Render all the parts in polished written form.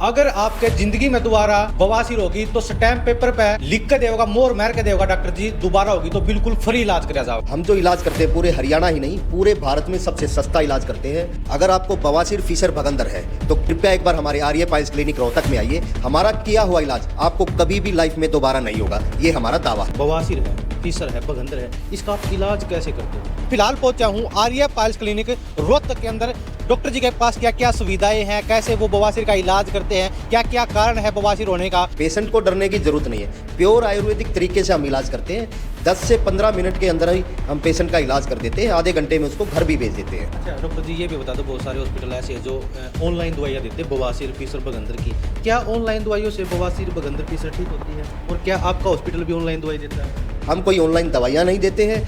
अगर आपके जिंदगी में दोबारा बवासीर होगी तो स्टैम्प पेपर पे लिख के देगा, मोहर मार के देगा डॉक्टर जी, दोबारा होगी तो बिल्कुल फ्री इलाज करा जाओ। हम जो इलाज करते हैं पूरे हरियाणा ही नहीं पूरे भारत में सबसे सस्ता इलाज करते हैं। अगर आपको बवासीर फीसर भगंदर है तो कृपया एक बार हमारे आर्य पाइल्स क्लिनिक रोहतक में आइए। हमारा किया हुआ इलाज आपको कभी भी लाइफ में दोबारा नहीं होगा, ये हमारा दावा है। बवासीर है, फीसर है, भगंदर है, इसका आप इलाज कैसे करते हो? फिलहाल पहुंचा हूँ आर्य पाइल्स क्लिनिक रोहतक के अंदर। डॉक्टर जी के पास क्या क्या सुविधाएं हैं, कैसे वो बवासीर का इलाज करते हैं, क्या क्या कारण है बवासीर होने का। पेशेंट को डरने की जरूरत नहीं है, प्योर आयुर्वेदिक तरीके से हम इलाज करते हैं। 10 से 15 मिनट के अंदर ही हम पेशेंट का इलाज कर देते हैं, आधे घंटे में उसको घर भी भेज देते हैं। अच्छा डॉक्टर जी, ये भी बता दो, बहुत सारे हॉस्पिटल ऐसे हैं जो ऑनलाइन दवाइयाँ देते हैं बवासीर फीसर भगंदर की। क्या ऑनलाइन दवाइयों से बवासीर भगंदर फीसर ठीक होती है, और क्या आपका हॉस्पिटल भी ऑनलाइन दवाई देता है? हम कोई ऑनलाइन दवाइयाँ नहीं देते हैं।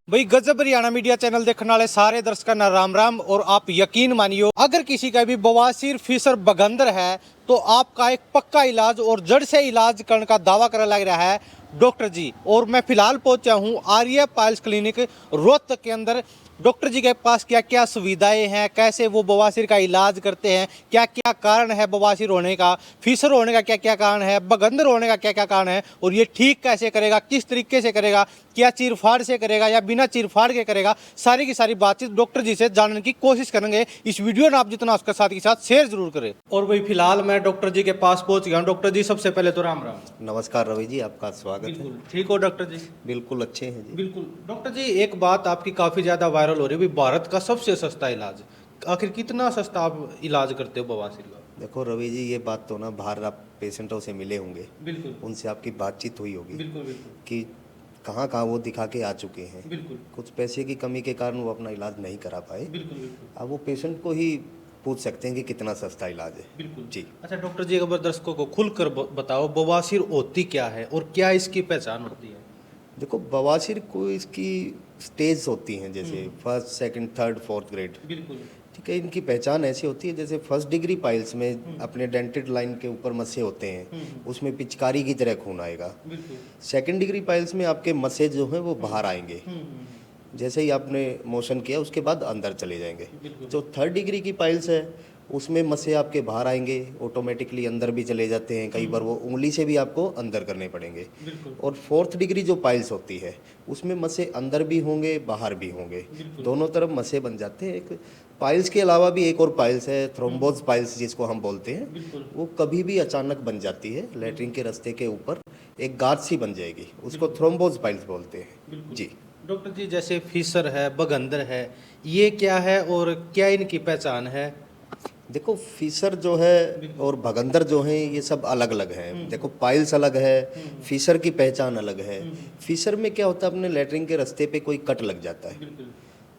भाई गजब हरियाणा मीडिया चैनल देखने वाले सारे दर्शकों का राम राम। और आप यकीन मानियो, अगर किसी का भी बवासीर फीसर भगंदर है तो आपका एक पक्का इलाज और जड़ से इलाज करने का दावा करने लग रहा है डॉक्टर जी। और मैं फिलहाल पहुंचा हूं आर्य पाइल्स क्लिनिक रोहतक के अंदर। डॉक्टर जी के पास क्या क्या सुविधाएं हैं, कैसे वो बवासीर का इलाज करते हैं, क्या क्या कारण है बवासीर होने का, फीसर होने का क्या क्या कारण है, भगंदर होने का क्या क्या कारण है, और ये ठीक कैसे करेगा, किस तरीके से करेगा, क्या चीरफाड़ से करेगा या बिना चीरफाड़ के करेगा, सारी की सारी बातचीत डॉक्टर जी से जानने की कोशिश करेंगे। इस वीडियो में आप जितना उसके साथ के साथ शेयर जरूर करें। और भाई फिलहाल मैं डॉक्टर जी के पास पहुंच गया हूँ। डॉक्टर जी सबसे पहले तो राम राम। नमस्कार रवि जी, आपका स्वागत है। बिल्कुल ठीक हो डॉक्टर जी? बिल्कुल अच्छे हैं जी। बिल्कुल डॉक्टर जी, एक बात आपकी काफी ज्यादा वायरल हो रही है, भारत का सबसे सस्ता इलाज। आखिर कितना सस्ता आप इलाज करते हो बवासीर का? देखो रवि जी, ये बात तो ना बाहर आप पेशेंटों से मिले होंगे, बिल्कुल उनसे आपकी बातचीत हुई होगी। बिल्कुल बिल्कुल कि कहाँ कहाँ वो दिखा के आ चुके हैं। बिल्कुल कुछ पैसे की कमी के कारण वो अपना इलाज नहीं करा पाए। बिल्कुल बिल्कुल अब वो पेशेंट को ही पूछ सकते हैं कि कितना सस्ता इलाज है। बिल्कुल जी। अच्छा डॉक्टर जी, एक बार दर्शकों को खुलकर बताओ बवासीर होती क्या है और क्या इसकी पहचान होती है? देखो, बवासीर को इसकी स्टेज होती हैं, जैसे first second third fourth grade. बिल्कुल ठीक है, इनकी पहचान ऐसी होती है जैसे फर्स्ट डिग्री पाइल्स में अपने डेंटेड लाइन के ऊपर मस्से होते हैं, उसमें पिचकारी की तरह खून आएगा। बिल्कुल सेकंड डिग्री पाइल्स में आपके मस्से जो हैं वो बाहर आएंगे, जैसे ही आपने मोशन किया उसके बाद अंदर चले जाएंगे। बिल्कुल जो थर्ड डिग्री की पाइल्स है उसमें मस्से आपके बाहर आएंगे, ऑटोमेटिकली अंदर भी चले जाते हैं, कई बार वो उंगली से भी आपको अंदर करने पड़ेंगे। बिल्कुल और फोर्थ डिग्री जो पाइल्स होती है उसमें मस्से अंदर भी होंगे बाहर भी होंगे, बिल्कुल। दोनों तरफ मस्से बन जाते हैं। एक पाइल्स के अलावा भी एक और पाइल्स है, थ्रोम्बोज पाइल्स जिसको हम बोलते हैं। बिल्कुल वो कभी भी अचानक बन जाती है, लैट्रिन के रास्ते के ऊपर एक गांठ सी बन जाएगी, उसको थ्रोम्बोज पाइल्स बोलते हैं। बिल्कुल जी। डॉक्टर जी, जैसे फीसर है, भगंदर है, ये क्या है और क्या इनकी पहचान है? देखो, फीसर जो है और भगंदर जो हैं ये सब अलग अलग हैं। देखो, पाइल्स अलग है, फीसर की पहचान अलग है। फीसर में क्या होता है, अपने लैट्रिन के रास्ते पे कोई कट लग जाता है। बिल्कुल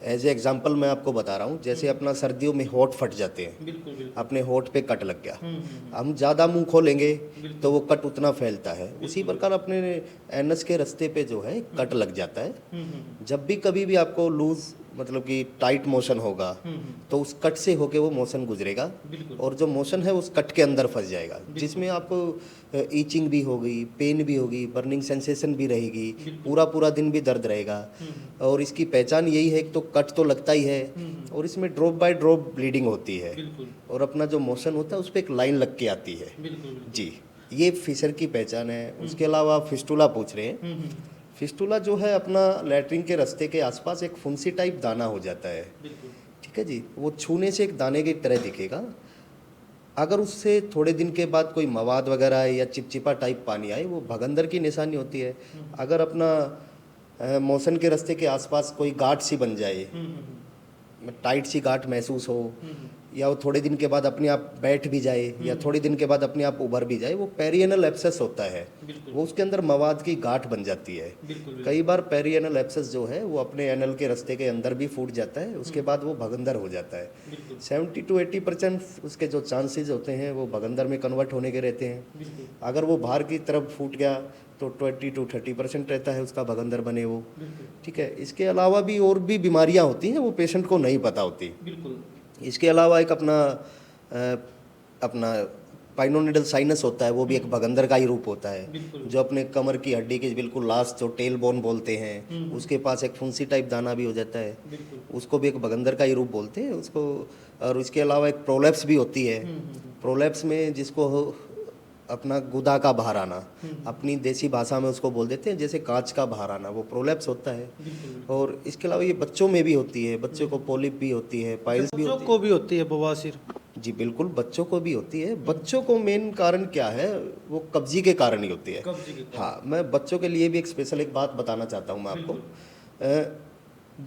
एज ए एग्जाम्पल मैं आपको बता रहा हूँ, जैसे अपना सर्दियों में होंठ फट जाते हैं, बिल्कुल बिल्कुल अपने होंठ पे कट लग गया, हम ज़्यादा मुंह खोलेंगे तो वो कट उतना फैलता है। उसी प्रकार अपने एनस के रास्ते पे जो है कट लग जाता है। जब भी कभी भी आपको लूज मतलब कि टाइट मोशन होगा तो उस कट से होके वो मोशन गुजरेगा, बिल्कुल और जो मोशन है उस कट के अंदर फंस जाएगा, जिसमें आपको ईचिंग भी होगी, पेन भी होगी, बर्निंग सेंसेशन भी रहेगी, पूरा पूरा दिन भी दर्द रहेगा। और इसकी पहचान यही है कि तो कट तो लगता ही है, और इसमें ड्रॉप बाय ड्रॉप ब्लीडिंग होती है, बिल्कुल और अपना जो मोशन होता है उस पर एक लाइन लग के आती है। बिल्कुल जी, ये फिशर की पहचान है। उसके अलावा आप फिस्टुला पूछ रहे हैं। फिस्टुला जो है अपना लैट्रिन के रास्ते के आसपास एक फुंसी टाइप दाना हो जाता है। बिल्कुल ठीक है जी, वो छूने से एक दाने की तरह दिखेगा। अगर उससे थोड़े दिन के बाद कोई मवाद वगैरह आए या चिपचिपा टाइप पानी आए, वो भगंदर की निशानी होती है। अगर अपना मोशन के रास्ते के आसपास कोई गांठ सी बन जाए, टाइट सी गांठ महसूस हो, या वो थोड़े दिन के बाद अपने आप बैठ भी जाए, या थोड़े दिन के बाद अपने आप उभर भी जाए, वो पेरियनल एब्सेस होता है। बिल्कुल वो उसके अंदर मवाद की गांठ बन जाती है। बिल्कुल कई बार पेरियनल एब्सेस जो है वो अपने एनल के रास्ते के अंदर भी फूट जाता है, उसके बाद वो भगंदर हो जाता है। बिल्कुल 70 to 80% उसके जो चांसेस होते हैं वो भगंदर में कन्वर्ट होने के रहते हैं। बिल्कुल अगर वो बाहर की तरफ फूट गया तो 20 to 30% रहता है उसका भगंदर बने वो। बिल्कुल ठीक है, इसके अलावा भी और भी बीमारियां होती हैं, वो पेशेंट को नहीं पता होती। बिल्कुल इसके अलावा एक अपना स्पाइनोनिडल साइनस होता है, वो भी एक भगंदर का ही रूप होता है। जो अपने कमर की हड्डी के बिल्कुल लास्ट जो टेल बोन बोलते हैं, उसके पास एक फुंसी टाइप दाना भी हो जाता है, उसको भी एक भगंदर का ही रूप बोलते हैं उसको। और उसके अलावा एक प्रोलैप्स भी होती है। प्रोलैप्स में जिसको अपना गुदा का बाहर आना, अपनी देसी भाषा में उसको बोल देते हैं जैसे कांच का बाहर आना, वो प्रोलैप्स होता है। और इसके अलावा ये बच्चों में भी होती है, बच्चों को पोलिप भी होती है, पाइल्स भी होती है। को भी होती है बवासीर? जी बिल्कुल, बच्चों को भी होती है। बच्चों को मेन कारण क्या है, वो कब्जी के कारण ही होती है। हाँ, मैं बच्चों के लिए भी एक स्पेशल एक बात बताना चाहता हूँ मैं आपको।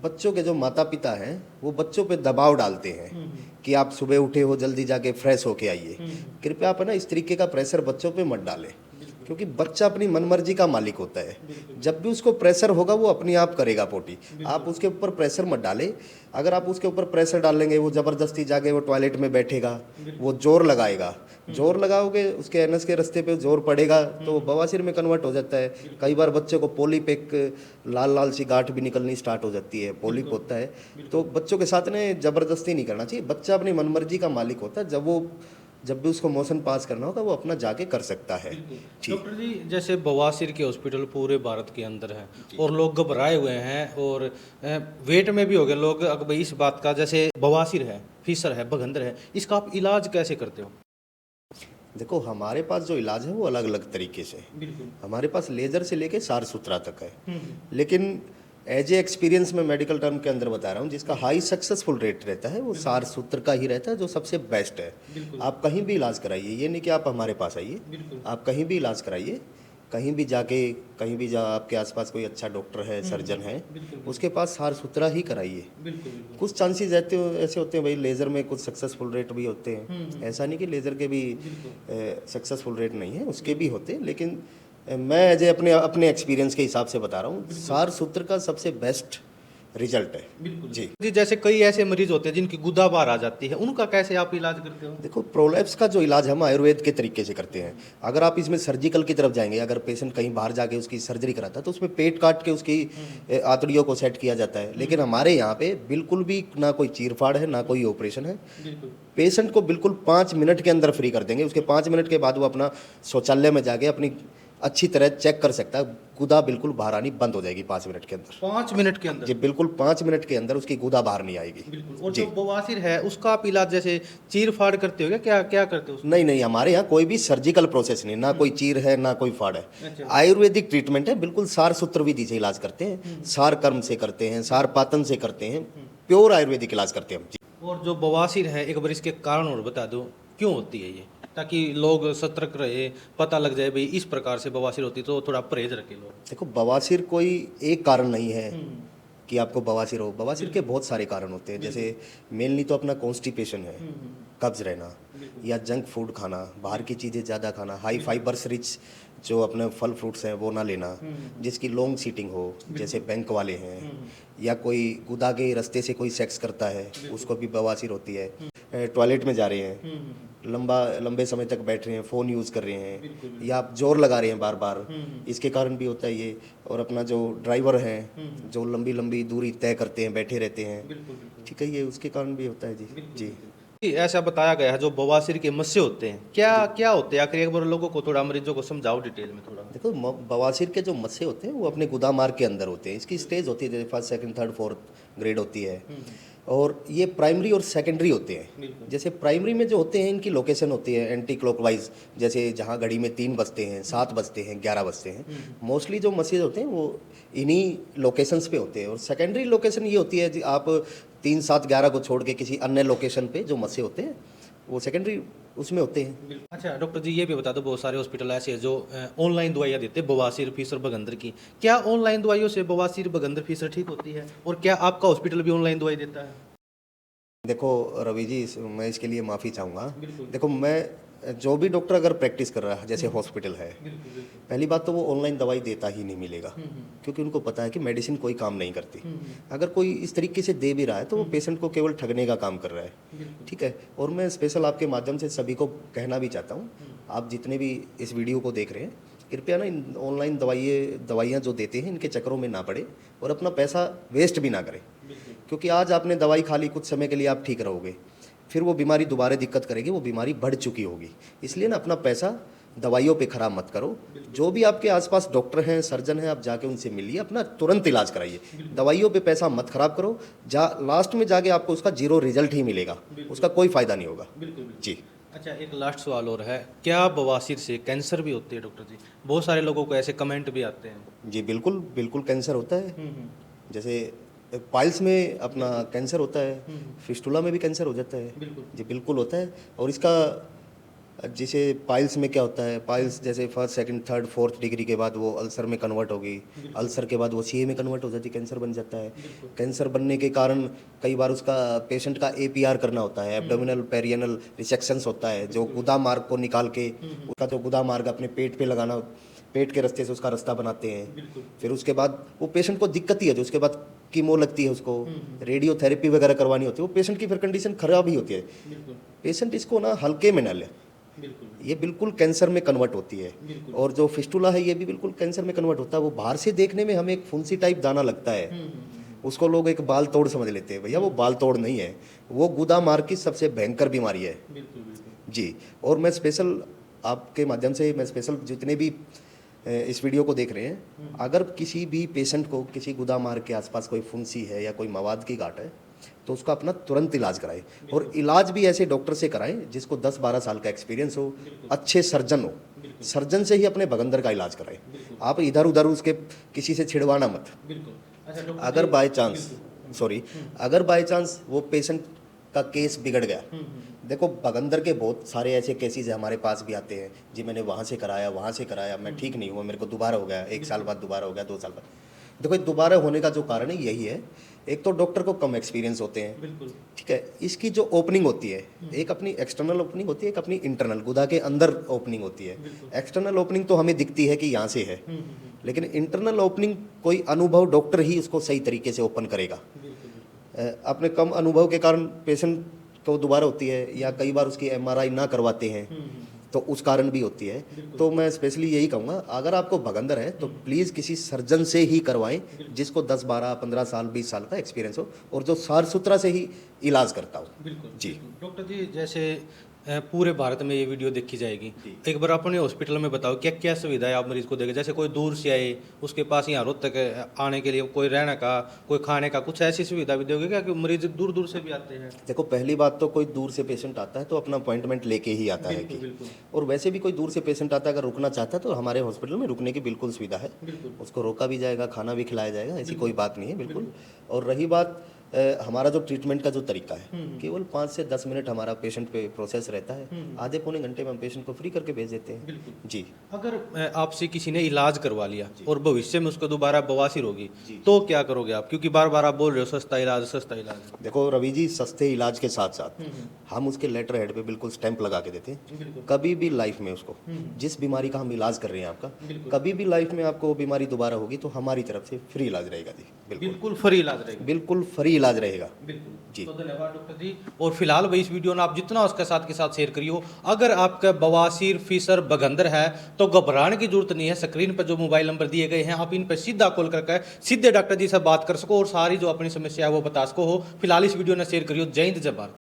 बच्चों के जो माता पिता हैं वो बच्चों पे दबाव डालते हैं कि आप सुबह उठे हो, जल्दी जाके फ्रेश होके आइए। कृपया आप है ना इस तरीके का प्रेशर बच्चों पे मत डालें, क्योंकि बच्चा अपनी मनमर्जी का मालिक होता है। जब भी उसको प्रेशर होगा वो अपने आप करेगा पोटी, आप उसके ऊपर प्रेशर मत डालें। अगर आप उसके ऊपर प्रेशर डालेंगे, वो ज़बरदस्ती जाके वो टॉयलेट में बैठेगा, वो जोर लगाएगा, जोर लगाओगे उसके एनस के रास्ते पे जोर पड़ेगा तो वो बवासीर में कन्वर्ट हो जाता है। कई बार बच्चे को पोलिप, एक लाल लाल सी गांठ भी निकलनी स्टार्ट हो जाती है, पोलिप होता है। तो बच्चों के साथ ने ज़बरदस्ती नहीं करना चाहिए, बच्चा अपनी मनमर्जी का मालिक होता है। जब भी उसको मोशन पास करना होगा वो अपना जाके कर सकता है। ठीक। डॉक्टर जी, जैसे बवासीर के हॉस्पिटल पूरे भारत के अंदर हैं और लोग घबराए हुए हैं और वेट में भी हो गए लोग अब भाई इस बात का, जैसे बवासीर है, फीसर है, भगंदर है, इसका आप इलाज कैसे करते हो? देखो, हमारे पास जो इलाज है वो अलग अलग तरीके से है। हमारे पास लेजर से लेके सार सुथरा तक है। लेकिन एज ए एक्सपीरियंस में मेडिकल टर्म के अंदर बता रहा हूँ, जिसका हाई सक्सेसफुल रेट रहता है वो सार सूत्र का ही रहता है, जो सबसे बेस्ट है। आप कहीं भी इलाज कराइए, ये नहीं कि आप हमारे पास आइए, आप कहीं भी इलाज कराइए, कहीं भी जाके, कहीं भी आपके आसपास कोई अच्छा डॉक्टर है, सर्जन है, उसके पास सार सुथरा ही कराइए। कुछ चांसेस ऐसे होते हैं भाई, लेज़र में कुछ सक्सेसफुल रेट भी होते हैं, ऐसा नहीं कि लेज़र के भी सक्सेसफुल रेट नहीं है, उसके भी होते हैं। लेकिन मैं एज अपने एक्सपीरियंस के हिसाब से बता रहा हूँ, सार सूत्र का सबसे बेस्ट रिजल्ट है। जी, जैसे कई ऐसे मरीज होते हैं जिनकी गुदा बाहर आ जाती है, उनका कैसे आप इलाज करते हो? देखो, प्रोलैप्स का जो इलाज हम आयुर्वेद के तरीके से करते हैं। अगर आप इसमें सर्जिकल की तरफ जाएंगे, अगर पेशेंट कहीं बाहर जाके उसकी सर्जरी कराता है तो उसमें पेट काट के उसकी आंतड़ियों को सेट किया जाता है। लेकिन हमारे यहाँ पे बिल्कुल भी ना कोई चीरफाड़ है, ना कोई ऑपरेशन है। पेशेंट को बिल्कुल 5 मिनट के अंदर फ्री कर देंगे। उसके 5 मिनट के बाद वो अपना शौचालय में जाके अपनी अच्छी तरह चेक कर सकता है। गुदा बिल्कुल बाहर आनी बंद हो जाएगी 5 मिनट के अंदर। 5 मिनट के अंदर? जी बिल्कुल, 5 मिनट के अंदर उसकी गुदा बाहर नहीं आएगी। और जो बवासीर है उसका आप इलाज जैसे चीर फाड़ करते हो क्या क्या करते हो? नहीं नहीं, हमारे यहाँ कोई भी सर्जिकल प्योर नहीं, ना कोई चीर है, ना कोई फाड़ है। आयुर्वेदिक ट्रीटमेंट है, बिल्कुल सार सूत्र विधि से इलाज करते हैं, सार कर्म से करते हैं, सार पातन से करते हैं, प्योर आयुर्वेदिक इलाज करते हैं हम। और जो बवासीर है, एक बार इसके कारण और बता दो, क्यों होती है ये, ताकि लोग सतर्क रहे, पता लग जाए भाई इस प्रकार से बवासीर होती, तो थोड़ा परहेज रखे लोग। देखो, बवासीर कोई एक कारण नहीं है कि आपको बवासीर हो। बवासीर के बहुत सारे कारण होते हैं, जैसे मेनली तो अपना कॉन्स्टिपेशन है, कब्ज रहना, या जंक फूड खाना, बाहर की चीज़ें ज़्यादा खाना, हाई फाइबर्स रिच जो अपने फल फ्रूट्स हैं वो ना लेना, जिसकी लॉन्ग सीटिंग हो, जैसे बैंक वाले हैं, या कोई गुदा के रास्ते से कोई सेक्स करता है उसको भी बवासीर होती है। टॉयलेट में जा रहे हैं, लंबे समय तक बैठ रहे हैं, फ़ोन यूज़ कर रहे हैं, या आप जोर लगा रहे हैं बार बार, इसके कारण भी होता है ये। और अपना जो ड्राइवर हैं जो लंबी लंबी दूरी तय करते हैं, बैठे रहते हैं, ठीक है, ये उसके कारण भी होता है। जी जी, ऐसा बताया गया है जो बवासीर के मस्से होते हैं, क्या क्या होते हैं आखिर, एक बार लोगों को थोड़ा, मरीजों को समझाओ डिटेल में थोड़ा। देखो, बवासीर के जो मस्से होते हैं वो अपने गुदा मार्ग के अंदर होते हैं। इसकी स्टेज होती है, जैसे first second third fourth grade होती है, और ये प्राइमरी और सेकेंडरी होते हैं। जैसे प्राइमरी में जो होते हैं, इनकी लोकेशन होती है एंटी क्लॉकवाइज, जैसे जहाँ घड़ी में 3 बजते हैं, 7 बजते हैं, 11 बजते हैं, मोस्टली जो मस्से होते हैं वो इन्हीं लोकेशंस पे होते हैं। और सेकेंडरी लोकेशन ये होती है, आप 3, 7, 11 को छोड़ के किसी अन्य लोकेशन पे जो मस्से होते हैं वो सेकेंडरी उसमें होते हैं। अच्छा डॉक्टर जी, ये भी बता दो, बहुत सारे हॉस्पिटल ऐसे हैं जो ऑनलाइन दवाइयाँ देते हैं बवासीर, फीसर, भगंदर की, क्या ऑनलाइन दवाइयों से बवासीर, भगंदर, फीसर ठीक होती है? और क्या आपका हॉस्पिटल भी ऑनलाइन दवाई देता है? देखो रवि जी, मैं इसके लिए माफ़ी चाहूँगा। देखो, मैं जो भी डॉक्टर अगर प्रैक्टिस कर रहा है, जैसे हॉस्पिटल है, पहली बात तो वो ऑनलाइन दवाई देता ही नहीं मिलेगा, क्योंकि उनको पता है कि मेडिसिन कोई काम नहीं करती। अगर कोई इस तरीके से दे भी रहा है तो वो पेशेंट को केवल ठगने का काम कर रहा है, ठीक है। और मैं स्पेशल आपके माध्यम से सभी को कहना भी चाहता हूँ, आप जितने भी इस वीडियो को देख रहे हैं, कृपया ना इन ऑनलाइन दवाइयाँ जो देते हैं इनके चक्करों में ना पड़े और अपना पैसा वेस्ट भी ना करें। क्योंकि आज आपने दवाई खा ली, कुछ समय के लिए आप ठीक रहोगे, फिर वो बीमारी दोबारा दिक्कत करेगी, वो बीमारी बढ़ चुकी होगी। इसलिए ना अपना पैसा दवाइयों पे खराब मत करो। जो भी आपके आसपास डॉक्टर हैं, सर्जन हैं, आप जाके उनसे मिलिए, अपना तुरंत इलाज कराइए। दवाइयों पे पैसा मत खराब करो, लास्ट में जाके आपको उसका जीरो रिजल्ट ही मिलेगा, उसका कोई फायदा नहीं होगा। जी। अच्छा, एक लास्ट सवाल और है, क्या बवासीर से कैंसर भी होती है डॉक्टर जी? बहुत सारे लोगों को ऐसे कमेंट भी आते हैं। जी बिल्कुल, बिल्कुल कैंसर होता है। जैसे पाइल्स में अपना कैंसर होता है, फिस्टुला में भी कैंसर हो जाता है। जी बिल्कुल होता है। और इसका जैसे पाइल्स में क्या होता है, पाइल्स जैसे first second third fourth degree के बाद वो अल्सर में कन्वर्ट होगी, अल्सर के बाद वो सीए में कन्वर्ट हो जाती है, कैंसर बन जाता है। कैंसर बनने के कारण कई बार उसका पेशेंट का एपीआर करना होता है, एब्डोमिनल पेरियनल रिसेक्शंस होता है, जो गुदा मार्ग को निकाल के उसका जो गुदा मार्ग अपने पेट पे लगाना, पेट के रास्ते से उसका रास्ता बनाते हैं। फिर उसके बाद वो पेशेंट को दिक्कत ही है, जो उसके बाद कीमो लगती है, उसको रेडियोथेरेपी वगैरह करवानी होती है, वो पेशेंट की फिर कंडीशन खराब ही होती है। पेशेंट इसको ना हल्के में ना ले, ये बिल्कुल कैंसर में कन्वर्ट होती है। और जो फिस्टुला है ये भी बिल्कुल कैंसर में कन्वर्ट होता है। वो बाहर से देखने में हमें एक फुंसी टाइप दाना लगता है, उसको लोग एक बाल तोड़ समझ लेते हैं। भैया वो बाल तोड़ नहीं है, वो गुदा मार्ग की सबसे भयंकर बीमारी है। जी। और मैं स्पेशल आपके माध्यम से मैं स्पेशल जितने भी इस वीडियो को देख रहे हैं, अगर किसी भी पेशेंट को किसी गुदा मार्ग के आसपास कोई फुंसी है या कोई मवाद की गांठ है, तो उसका अपना तुरंत इलाज कराएं। और इलाज भी ऐसे डॉक्टर से कराएं जिसको 10-12 साल का एक्सपीरियंस हो, अच्छे सर्जन हो। सर्जन से ही अपने भगंदर का इलाज कराएं। आप इधर उधर उसके किसी से छिड़वाना मत। अगर बाय चांस वो पेशेंट का केस बिगड़ गया, देखो भगंदर के बहुत सारे ऐसे केसेस हमारे पास भी आते हैं, जी मैंने वहाँ से कराया, मैं ठीक नहीं हुआ, मेरे को दोबारा हो गया, 1 साल बाद दोबारा हो गया, 2 साल बाद। देखो दोबारा होने का जो कारण है यही है, एक तो डॉक्टर को कम एक्सपीरियंस होते हैं, ठीक है। इसकी जो ओपनिंग होती है, एक अपनी एक्सटर्नल ओपनिंग होती है, एक अपनी इंटरनल गुदा के अंदर ओपनिंग होती है। एक्सटर्नल ओपनिंग तो हमें दिखती है कि यहाँ से है, लेकिन इंटरनल ओपनिंग कोई अनुभव डॉक्टर ही उसको सही तरीके से ओपन करेगा। अपने कम अनुभव के कारण पेशेंट को दोबारा होती है, या कई बार उसकी एमआरआई ना करवाते हैं तो उस कारण भी होती है। तो मैं स्पेशली यही कहूँगा, अगर आपको भगंदर है तो प्लीज़ किसी सर्जन से ही करवाएं, जिसको 10, 12, 15 साल 20 साल का एक्सपीरियंस हो और जो साफ सुथरा से ही इलाज करता हो। जी डॉक्टर जी, जैसे पूरे भारत में ये वीडियो देखी जाएगी, एक बार अपने हॉस्पिटल में बताओ क्या क्या सुविधाएं आप मरीज को देंगे? जैसे कोई दूर से आए, उसके पास यहाँ रोहतक आने के लिए कोई रहने का, कोई खाने का, कुछ ऐसी सुविधा भी दोगे क्या? कि मरीज दूर दूर से भी आते हैं। देखो पहली बात तो कोई दूर से पेशेंट आता है तो अपना अपॉइंटमेंट लेके ही आता है कि, और वैसे भी कोई दूर से पेशेंट आता है अगर रुकना चाहता है तो हमारे हॉस्पिटल में रुकने की बिल्कुल सुविधा है, उसको रोका भी जाएगा, खाना भी खिलाया जाएगा, ऐसी कोई बात नहीं है बिल्कुल। और रही बात हमारा जो ट्रीटमेंट का जो तरीका है, केवल 5 से 10 मिनट हमारा पेशेंट पे प्रोसेस रहता है, आधे पौने घंटे में हम पेशेंट को फ्री करके भेज देते हैं। जी। अगर आपसे किसी ने इलाज करवा लिया और भविष्य में उसको दोबारा बवासीर होगी तो क्या करोगे आप? क्योंकि बार बार आप बोल रहे हो सस्ता इलाज। देखो रवि जी, सस्ते इलाज के साथ साथ हम उसके लेटर हेड पे बिल्कुल स्टैंप लगा के देते हैं। कभी भी लाइफ में उसको जिस बीमारी का हम इलाज कर रहे हैं आपका, कभी भी लाइफ में आपको वो बीमारी दोबारा होगी तो हमारी तरफ से फ्री इलाज रहेगा जी। बिल्कुल फ्री इलाज रहेगा। बिल्कुल फ्री इलाज रहेगा जी। तो धन्यवाद डॉक्टर जी। और फिलहाल भाई इस वीडियो ने आप जितना उसके साथ के साथ शेयर करियो। अगर आपका बवासीर, फीसर, बगंदर है तो घबराने की जरूरत नहीं है। स्क्रीन पर जो मोबाइल नंबर दिए गए हैं, आप इन पर सीधा कॉल करके सीधे डॉक्टर जी से बात कर सको और सारी जो अपनी समस्या है वो बता सको हो। फिलहाल इस वीडियो ने शेयर करियो। जय हिंद, जय भारत।